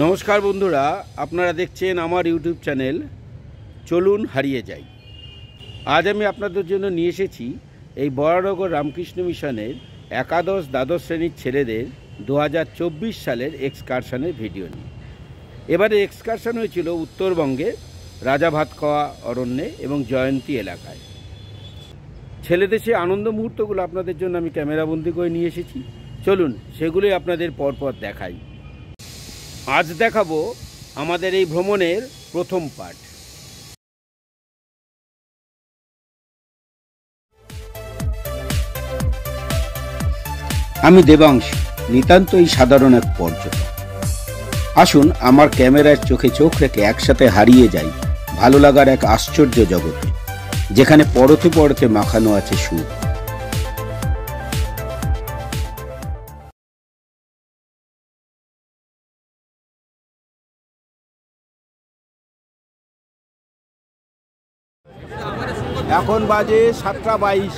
नमस्कार बंधुरा आपनारा देखছেন আমার ইউটিউব চ্যানেল চলুন হারিয়ে যাই। আজ আমি আপনাদের জন্য নিয়ে এসেছি এই বরানগর রামকৃষ্ণ মিশনের একাদশ দ্বাদশ শ্রেণীর ছেলেদের 2024 সালের এক্সকারশনের ভিডিও নিয়ে। এবারে এক্সকারশন হয়েছিল উত্তরবঙ্গে রাজা ভাতখাওয়া অরণ্যে এবং জয়ন্তী এলাকায়। ছেলেদের সেই আনন্দ মুহূর্তগুলো আপনাদের জন্য আমি ক্যামেরাবন্দি করে নিয়ে এসেছি। চলুন সেগুলোই আপনাদের পরপর দেখাই। আজ দেখাবো আমাদের এই ভ্রমণের প্রথম পার্ট। আমি দেবাংশু, নিতান্তই সাধারণ এক পর্যটক। আসুন আমার ক্যামেরার চোখে চোখ রেখে একসাথে হারিয়ে যাই ভালো লাগার এক আশ্চর্য জগতে, যেখানে পরতে পরতে মাখানো আছে সুখ। এখন বাজে 7:22,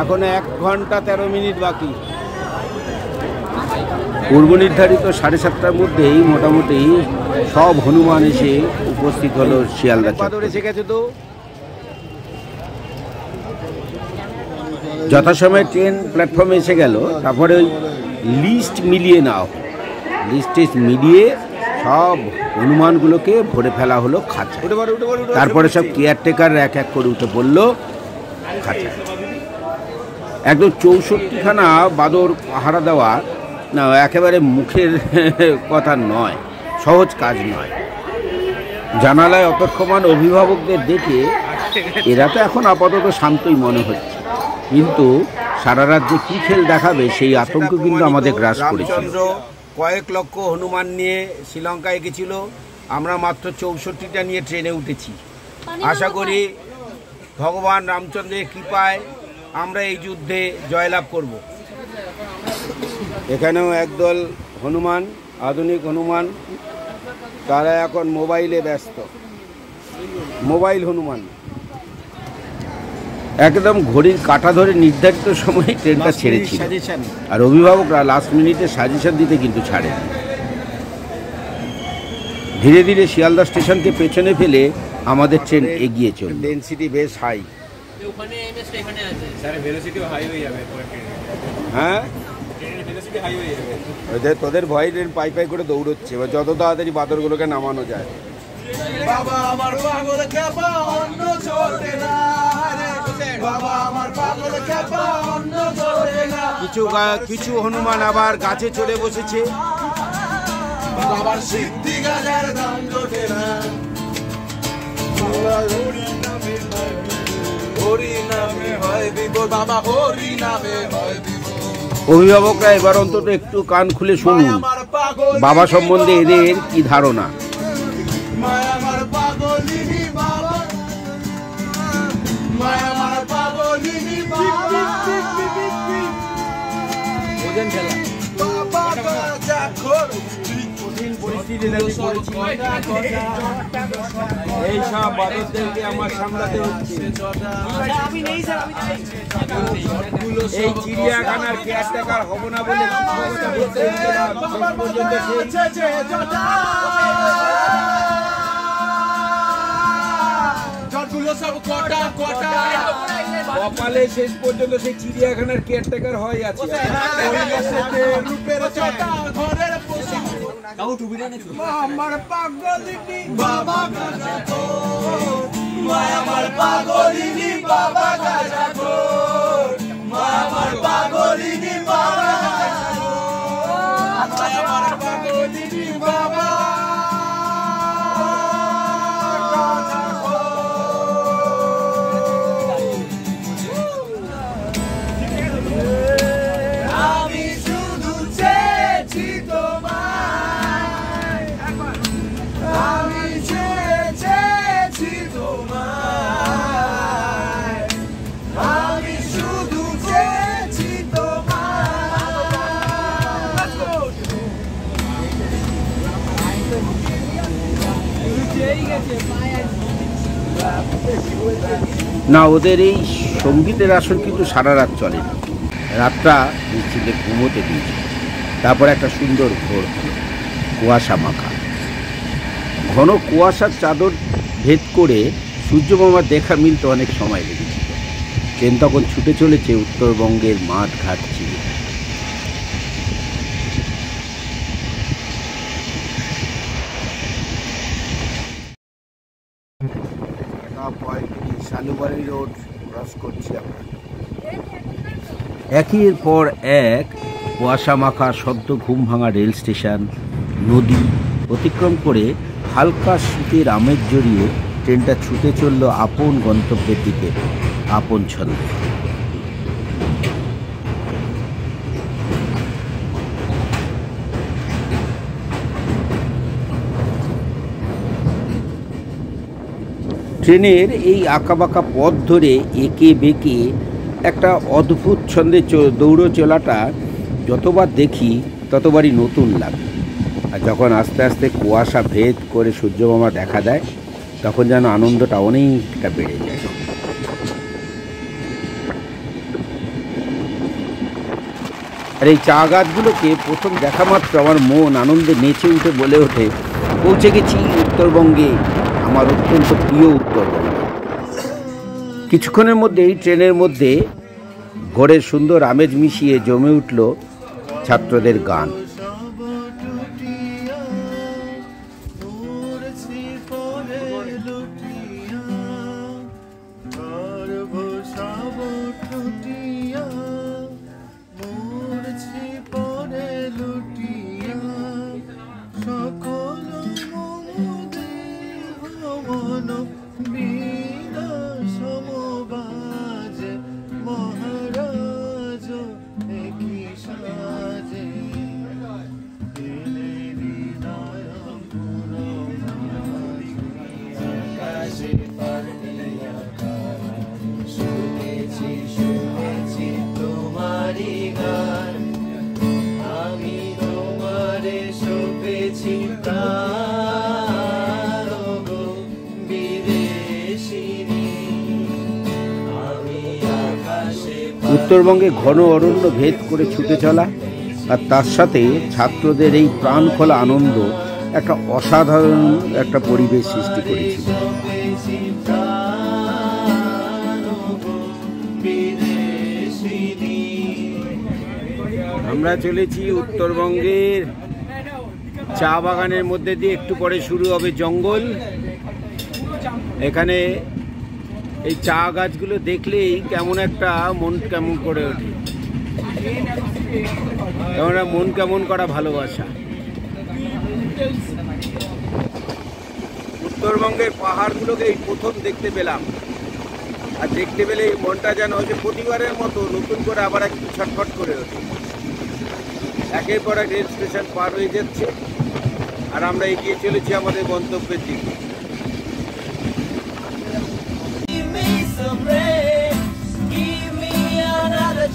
এখন 1 ঘন্টা 13 মিনিট বাকি। পূর্ব নির্ধারিত 7:30টার মধ্যেই মোটামুটি সব হনুমান এসে উপস্থিত হলো শিয়ালদা চত্বরে। এসে গেছে তো যথাসময়ে ট্রেন প্ল্যাটফর্মে এসে গেল। তারপরে ওই লিস্ট মিলিয়ে নাও, লিস্টে মিলিয়ে সব হনুমানগুলোকে ভরে ফেলা হলো খাঁচা। তারপরে সব কেয়ারটেকার এক এক করে উঠে পড়লো খাঁচা। একদম 64খানা বাদর পাহারা দেওয়া না একেবারে মুখের কথা নয়, সহজ কাজ নয়। জানালায় অপেক্ষমান অভিভাবকদের দেখে এরা তো এখন আপাতত শান্তই মনে হচ্ছে, কিন্তু সারা রাত যে কী খেল দেখাবে সেই আতঙ্ক কিন্তু আমাদের গ্রাস করেছিল। কয়েক লক্ষ হনুমান নিয়ে শ্রীলঙ্কায় গেছিল, আমরা মাত্র 64টা নিয়ে ট্রেনে উঠেছি। আশা করি ভগবান রামচন্দ্রের কৃপায় আমরা এই যুদ্ধে জয়লাভ করব। এখানেও একদল হনুমান, আধুনিক হনুমান, তারা এখন মোবাইলে ব্যস্ত। মোবাইল হনুমান একদম ঘড়ির কাঁটা ধরে নির্ধারিত সময়ে ট্রেনটা ছেড়েছিল, আর অভিভাবকরা লাস্ট মিনিটে সাজেশন দিতে কিন্তু ছাড়েন। ধীরে ধীরে শিয়ালদা স্টেশনকে পেছনে ফেলে আমাদের ট্রেন এগিয়ে চলল। ডেনসিটি বেশ হাই। হ্যাঁ, তোদের ভয় ট্রেন পাই পাই করে দৌড়চ্ছে, এবার যত তাড়াতাড়ি বাদরগুলোকে নামানো যায়। বাবা আমার পাগল খেপা অন্য চলবে না, বাবা আমার পাগল খেপা অন্য চলবে না। কিছু হনুমান আবার গাছে চড়ে বসেছে। বাবার সিদ্ধি গাছের দাম জোটে না, হরি নামে হয় বিপদ, বাবা হরি নামে হয় বিপদ। অভিভাবকরা এবার অন্তত একটু কান খুলে শুনুন বাবা সম্বন্ধে এদের কি ধারণা। এইসব বাদরদেরকে আমার সামলাতে হচ্ছে। এই চিড়িয়াখানার কেয়ারটেকার হব না বলে কপালে শেষ পর্যন্ত সেই চিড়িয়াখানার কেয়ারটেকার হয়ে আছে। আমার পাগলিনী বাবা গাজাখোর, আমার পাগলিনী বাবা গাজাখোর, আমার পাগলিনী বাবা গাজাখোর, আমার পাগলিনী বাবা। আমি শুধু চেয়েছি তোমায়, আমি চেয়েছি তোমায়, আমি শুধু চেয়েছি তোমায়। না, ওদের এই সঙ্গীতের আসর কিন্তু সারা রাত চলেনি, রাতটা নিশ্চিন্তে ঘুমোতে দিয়েছে। তারপর একটা সুন্দর ভোর হলো। কুয়াশা মাখা। ঘন কুয়াশার চাদর ভেদ করে সূর্যমামার দেখা মিলতে অনেক সময় লেগেছিল। ট্রেন তখন ছুটে চলেছে উত্তরবঙ্গের মাঠ ঘাট চিরে। শালুবাড়ি রোড ক্রস করছি আমরা। একের পর এক কুয়াশা মাখা সদ্য ঘুম ভাঙা রেল স্টেশন, নদী অতিক্রম করে হালকা শীতের আমেজ জড়িয়ে ট্রেনটা ছুটে চলল আপন গন্তব্যের দিকে আপন ছন্দে। ট্রেনের এই আঁকাবাঁকা পথ ধরে এঁকে বেঁকে একটা অদ্ভুত ছন্দে দৌড়ো চলাটা যতবার দেখি ততবারই নতুন লাগে। আর যখন আস্তে আস্তে কুয়াশা ভেদ করে সূর্যমামা দেখা দেয় তখন যেন আনন্দটা অনেকটা বেড়ে যায়। আর এই চা গাছগুলোকে প্রথম দেখা মাত্র আমার মন আনন্দে নেচে উঠে বলে ওঠে, পৌঁছে গেছি উত্তরবঙ্গে, আমার অত্যন্ত প্রিয় উত্তরবঙ্গ। কিছুক্ষণের মধ্যেই ট্রেনের মধ্যে ঘোরের সুন্দর আমেজ মিশিয়ে জমে উঠল ছাত্রদের গান। উত্তরবঙ্গে ঘন অরণ্য ভেদ করে ছুটে চলা আর তার সাথে ছাত্রদের এই প্রাণ খোলা আনন্দ একটা অসাধারণ একটা পরিবেশ সৃষ্টি করেছিল। আমরা চলেছি উত্তরবঙ্গের চা বাগানের মধ্যে দিয়ে, একটু পরে শুরু হবে জঙ্গল। এখানে এই চা গাছগুলো দেখলেই কেমন একটা মন কেমন করে ওঠে, কেমন মন কেমন করা ভালোবাসা। উত্তরবঙ্গের পাহাড়গুলোকে এই প্রথম দেখতে পেলাম, আর দেখতে পেলে মনটা যেন হচ্ছে প্রতিবারের মতো নতুন করে আবার একটু ছটফট করে ওঠে। একের পর এক রেল স্টেশন পার হয়ে যাচ্ছে আর আমরা এগিয়ে চলেছি আমাদের গন্তব্যের দিকে।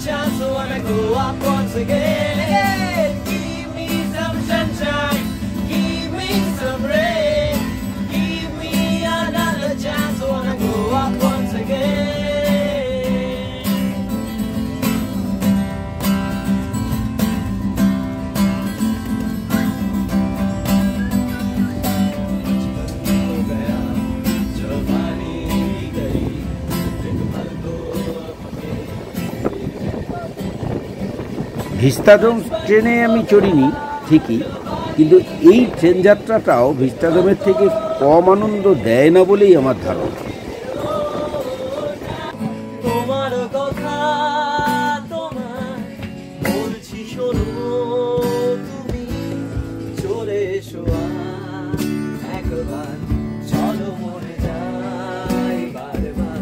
Chance, I wanna go up once again. Give me some sunshine, give me some rain. Give me another chance, I wanna go up once again. Vistadome ট্রেনে আমি চড়িনি ঠিকই, কিন্তু এই ট্রেন যাত্রাটাও ভিস্তাডোমের থেকে কম আনন্দ দেয় না বলেই আমার ধারণা। তোমার কথা তোমার বলছি শোনো, তুমি চলে এসো একবার, চলো মরে যাই বারবার,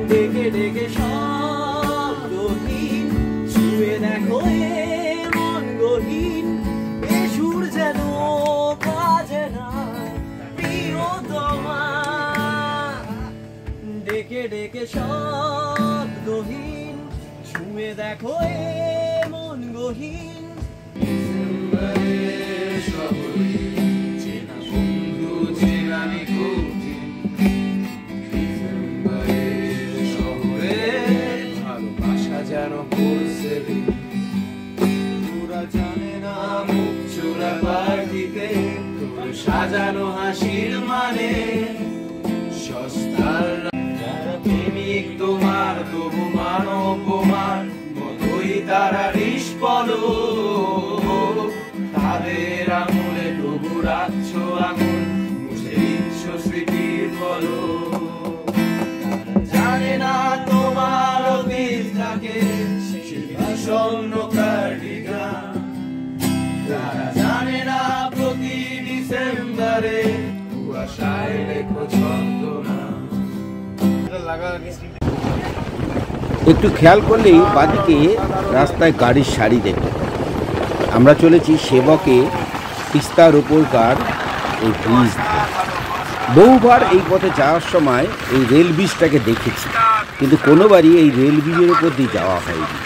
ডেকে ডেকে শব্দহীন ছুঁয়ে দেখো এ মন গহীন, এ সুর যেন বাজে না প্রিয়তমা, ডেকে ডেকে শব্দহীন ছুঁয়ে দেখো এ মন গহীন। চেনা বন্ধু চেনা নিকুতি, যেন সাজানো হাসির মানে সস্তার প্রেমিক তোমার তবু মানবমান মতোই তারা নিষ্পদ তাদের আঙুলে তবু রাখছ আঙুল মুছে দিচ্ছ স্মৃতির ফল জানে না তোমার অতীতটাকে বিষণ্ণ কার্ডিগান তারা জানে না প্রতি ডিসেম্বরে কুয়াশায় রেখো ছন্দনা। একটু খেয়াল করলেই বাদিকে রাস্তায় গাড়ির সারি দেখবে। আমরা চলেছি সেবকে তিস্তার উপরকার এই ব্রিজ। বহুবার এই পথে যাওয়ার সময় এই রেল ব্রিজটাকে দেখেছি, কিন্তু কোনোবারই এই রেল ব্রিজের উপর দিয়ে যাওয়া হয়নি।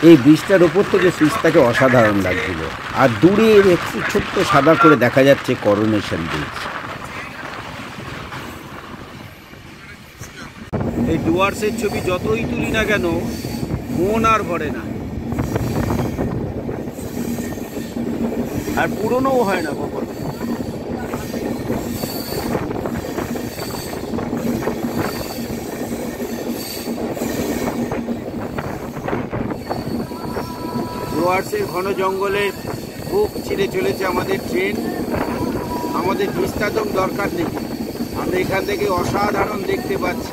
এই ব্রিজটার ওপর থেকে তিস্তাকে অসাধারণ লাগছিল, আর দূরে একটু ছোট্ট সাদা করে দেখা যাচ্ছে করোনেশন ব্রিজ। এই ডুয়ার্সের ছবি যতই তুলি না কেন মন আর ভরে না, আর পুরনোও হয় না কখনো। ডুয়ার্সের ঘন জঙ্গলের বুক ছিঁড়ে চলেছে আমাদের ট্রেন। আমাদের বিস্তার দরকার নেই, আমরা এখান থেকে অসাধারণ দেখতে পাচ্ছি।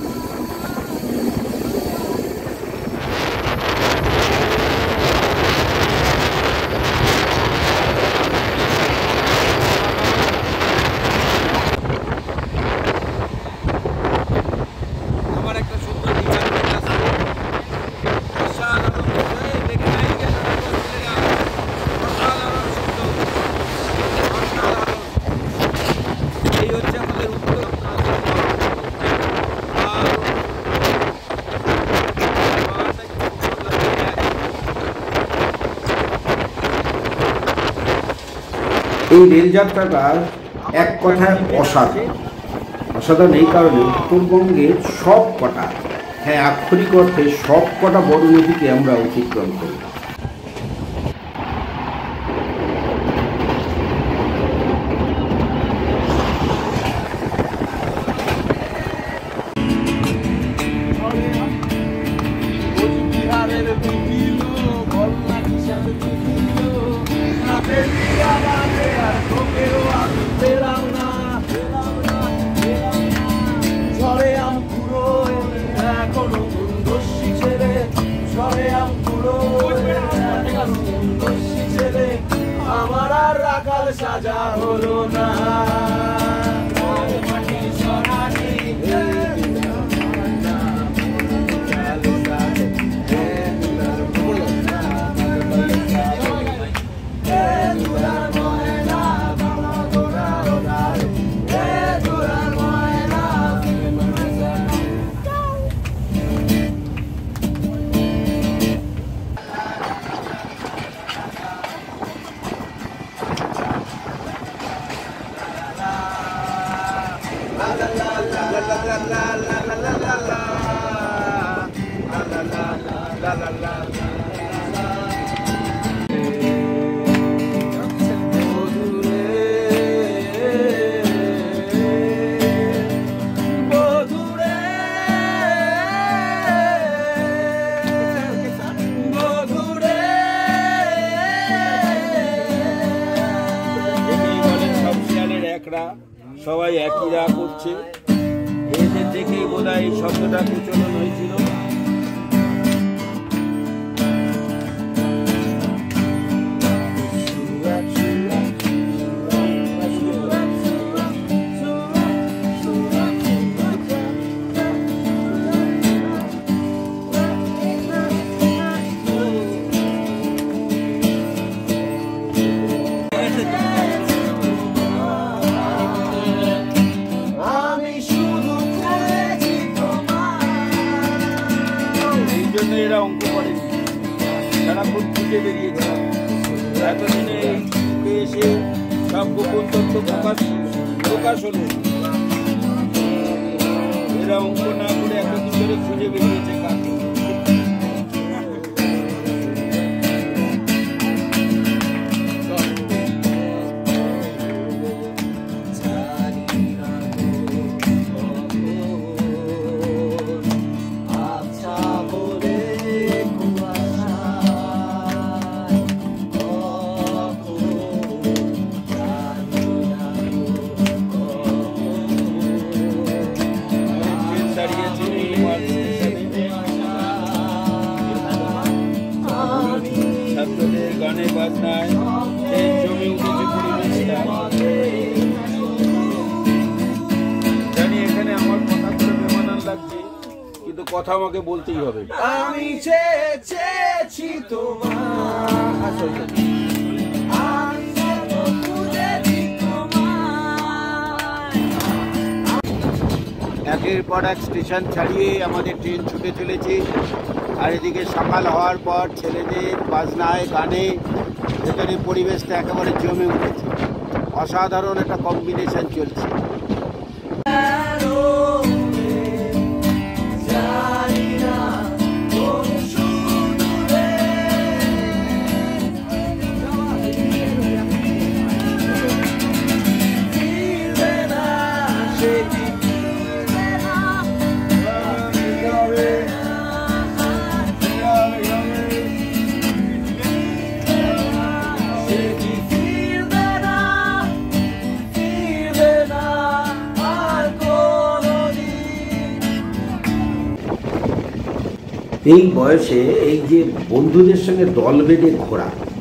এই রেলযাত্রাটা এক কথায় অসাধারণ এই কারণে উত্তরবঙ্গের সব কটা, হ্যাঁ আক্ষরিক অর্থে সব কটা বড় নদীকে আমরা অতিক্রম করি। আমার আর রাখাল সাজা হলো না সবাই একই রাগ করছে, এদের দেখেই বোধহয় এই শব্দটা প্রচলন হয়েছিল। এরা অঙ্ক করেনি, সারাক্ষণ খুঁজে বেরিয়েছে। এতদিনে এসে সব গোপন তথ্য প্রকাশ হলো। এরা অঙ্ক না করে এতদিন ধরে খুঁজে বেরিয়েছে কাকে। ছাত্রদের গানে বাজনায় এই জমে উঠেছে পরিবেশটা। জানি এখানে আমার কথাগুলো বেমানান লাগছে, কিন্তু কথা আমাকে বলতেই হবে। আমি চেয়েছি তোমার, একের পর এক স্টেশন ছাড়িয়ে আমাদের ট্রেন ছুটে চলেছে। আর এদিকে সকাল হওয়ার পর ছেলেদের বাজনায় গানে ভেতরে পরিবেশটা একেবারে জমে উঠেছে। অসাধারণ একটা কম্বিনেশন চলছে। এই বয়সে এই যে বন্ধুদের সঙ্গে দল বেঁধে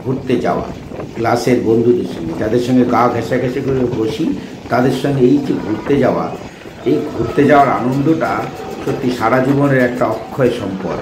ঘুরতে যাওয়া, ক্লাসের বন্ধুদের সঙ্গে যাদের সঙ্গে গা ঘেঁষাঘেঁষি করে বসি, তাদের সঙ্গে এই যে ঘুরতে যাওয়া, এই ঘুরতে যাওয়ার আনন্দটা সত্যি সারা জীবনের একটা অক্ষয় সম্পদ।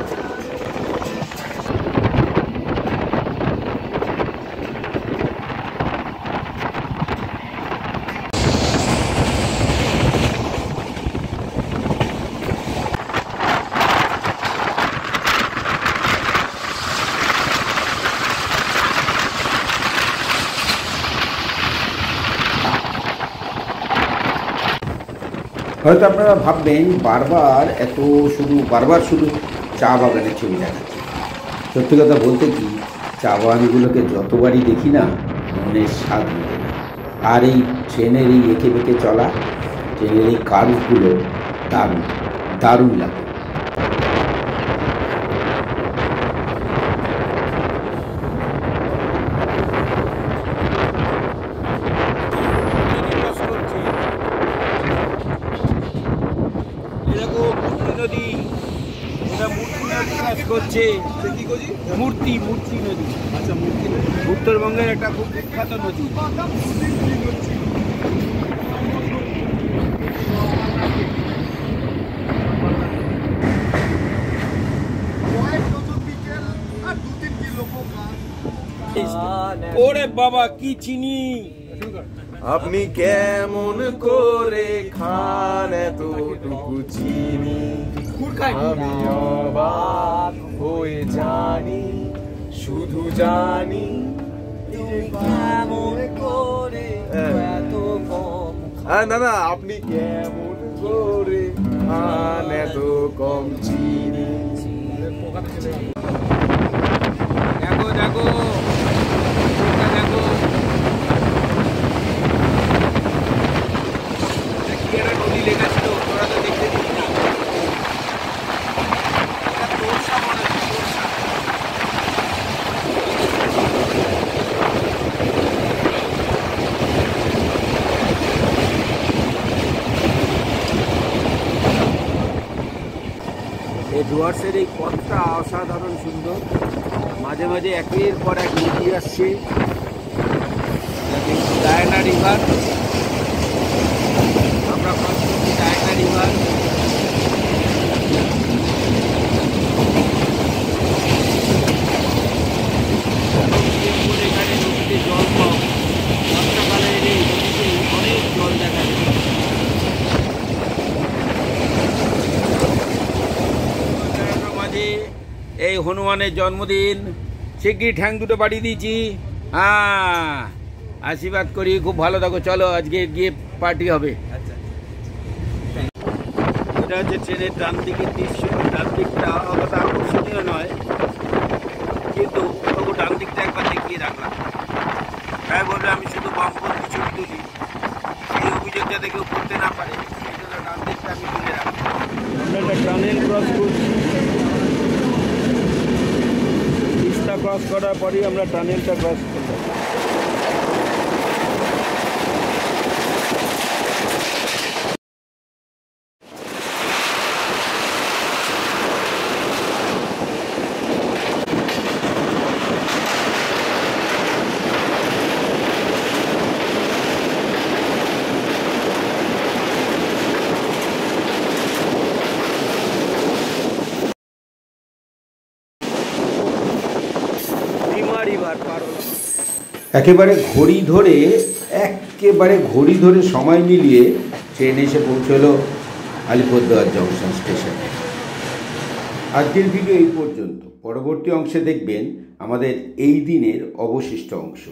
হয়তো আপনারা ভাববেন বারবার শুধু চা বাগানের ছবি দেখাচ্ছে। সত্যি কথা বলতে কি, চা বাগানগুলোকে যতবারই দেখি না মনের স্বাদ মেটে না। আর এই ট্রেনের এই এঁকে বেঁকে চলা, ট্রেনের এই কার্ভগুলো দারুণ দারুণ লাগে। মূর্তি নদী, আচ্ছা, মূর্তি উত্তরবঙ্গের একটা খুব বিখ্যাত নদী। ওরে বাবা কি চিনি! আপনি কেমন করে খান এতটুকু চিনি, আমি অবাক হয়ে জানি, শুধু জানি তুমি কেমন করে এত কম। না না, আপনি কেমন করে খান এত কম চিনি। দেখো দেখো দেখো, নদী লেখা ছিল, তোরা তো দেখতে দিবি না। এই ডুয়ার্সের এই পথটা অসাধারণ সুন্দর। মাঝে মাঝে একের পর এক নদী আসছে। ডায়না রিভার, আমরা ক্রস করছি ডায়না রিভার। এখানে নদীতে জল কম, বর্ষাকালে এলে নদীতে অনেক জল দেখা যায়। মাঝে এই হনুমানের জন্মদিন, শিগগির ঠ্যাং দুটো বাড়িয়ে দিয়েছি। হ্যাঁ, আশীর্বাদ করি, খুব ভালো থাকো। চলো আজকে গিয়ে পার্টি হবে। এটা হচ্ছে ট্রেনের ডান দিকের দৃশ্য। ডান দিকটা অতটা আকর্ষণীয় নয়, কিন্তু তবু ডান দিকটা একবার দেখিয়ে রাখলাম। তাই বলবে আমি শুধু বামপন্থী ছবি তুলি, সেই অভিযোগ যাতে কেউ করতে না পারে, সেই জন্য ডান দিকটা আমি তুলে রাখলাম। আমরা একটা টানেল ক্রস করছি, তিস্তা ক্রস করার পরেই আমরা টানেলটা ক্রস করলাম। একেবারে ঘড়ি ধরে সময় মিলিয়ে ট্রেন এসে পৌঁছলো আলিপুরদুয়ার জংশন স্টেশনে। আজকের ভিডিও এই পর্যন্ত। পরবর্তী অংশে দেখবেন আমাদের এই দিনের অবশিষ্ট অংশ।